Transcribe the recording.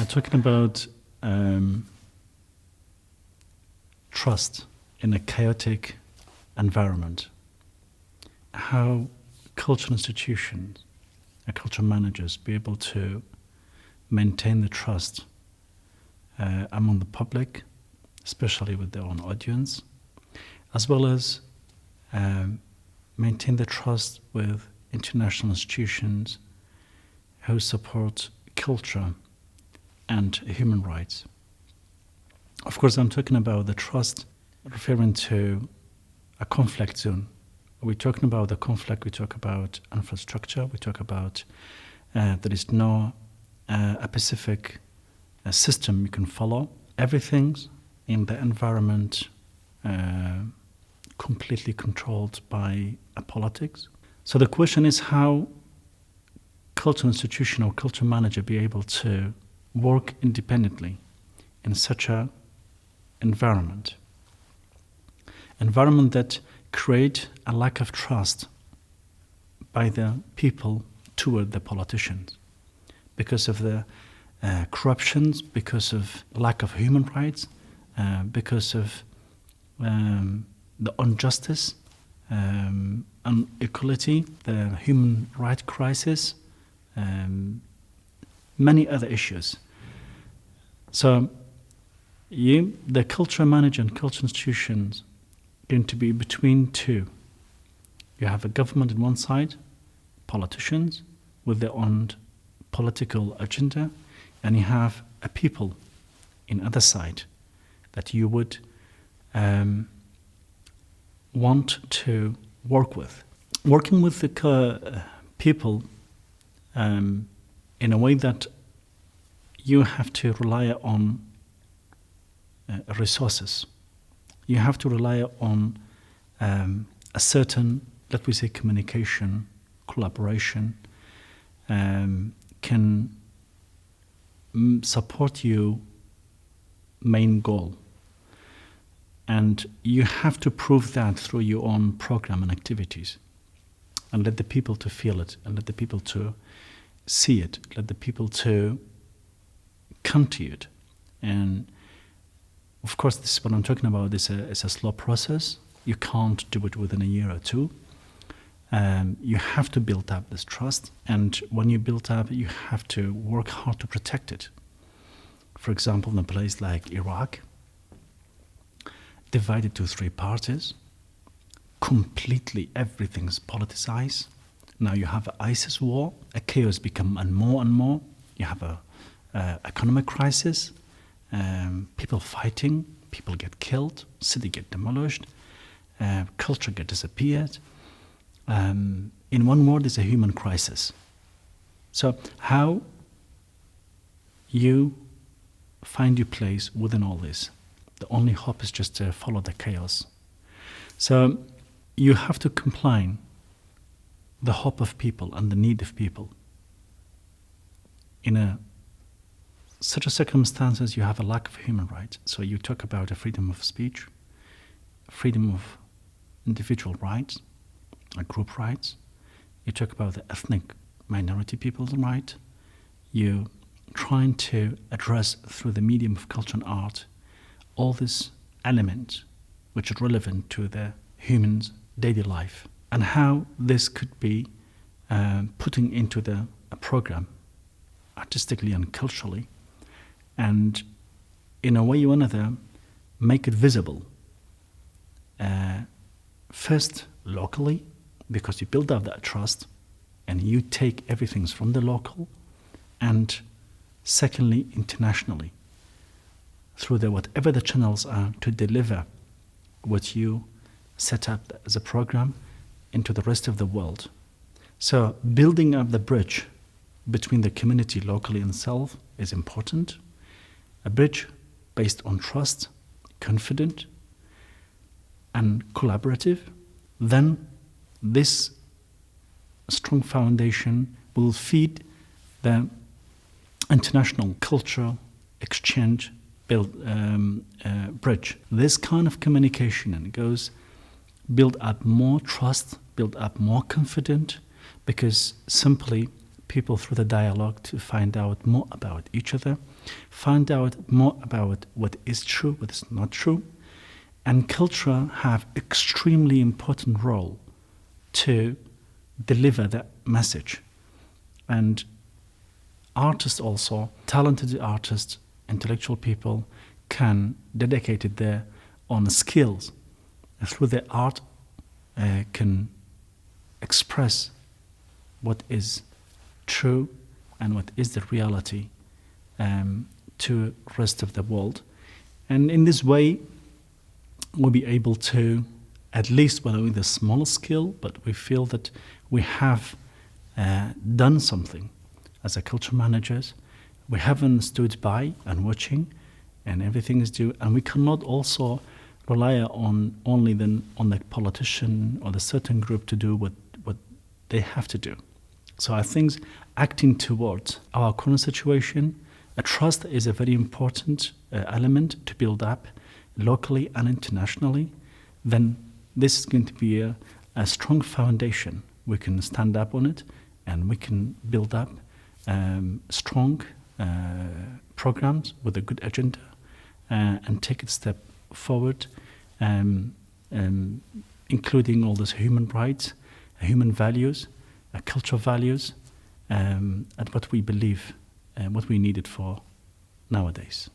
Talking about trust in a chaotic environment, how cultural institutions and cultural managers be able to maintain the trust among the public, especially with their own audience, as well as maintain the trust with international institutions who support culture and human rights. Of course, I'm talking about the trust referring to a conflict zone. We're talking about the conflict, we talk about infrastructure, we talk about there is no a specific system you can follow. Everything's in the environment completely controlled by politics. So the question is how cultural institution or cultural manager be able to work independently in such a environment that create a lack of trust by the people toward the politicians because of the corruptions, because of lack of human rights, because of the injustice, inequality, the human rights crisis, many other issues. So the cultural manager and cultural institutions going to be between two. You have a government on one side, politicians with their own political agenda, and you have a people in other side that you would want to work with. Working with the people in a way that you have to rely on resources. You have to rely on a certain, let me say, communication, collaboration, can support your main goal. And you have to prove that through your own program and activities. And let the people to feel it, and let the people to see it, let the people to come to it. And of course, this is what I'm talking about. It's a slow process. You can't do it within a year or two. You have to build up this trust. And when you build up, you have to work hard to protect it. For example, in a place like Iraq, divided to three parties, completely everything's politicized. Now you have an ISIS war, a chaos become more and more. You have a economic crisis, people fighting, people get killed, city get demolished, culture get disappeared. In one word, it's a human crisis. So how you find your place within all this? The only hope is just to follow the chaos. So you have to combine the hope of people and the need of people. In such a circumstances, you have a lack of human rights. So you talk about a freedom of speech, freedom of individual rights, group rights. You talk about the ethnic minority people's right. You trying to address through the medium of culture and art all these elements which are relevant to the human's daily life, and how this could be putting into a program artistically and culturally, and in a way or another make it visible. First locally, because you build up that trust and you take everything from the local, and secondly internationally, through whatever the channels are to deliver what you set up as a program into the rest of the world. So building up the bridge between the community locally and self is important. A bridge based on trust, confident, and collaborative. Then this strong foundation will feed the international culture exchange bridge. This kind of communication and goes build up more trust, build up more confidence, because simply people through the dialogue to find out more about each other, find out more about what is true, what is not true, and culture have extremely important role to deliver that message. And artists also, talented artists, intellectual people, can dedicate it their own skills through their art, can express what is true and what is the reality to rest of the world. And in this way, we'll be able to, at least whether with a small scale, but we feel that we have done something as a culture managers. We haven't stood by and watching, and everything is due. And we cannot also rely on only on the politician or the certain group to do what they have to do. So I think acting towards our current situation, a trust is a very important element to build up locally and internationally. Then this is going to be a strong foundation. We can stand up on it, and we can build up strong programs with a good agenda and take it a step forward, including all those human rights, human values, cultural values, and what we believe and what we need it for nowadays.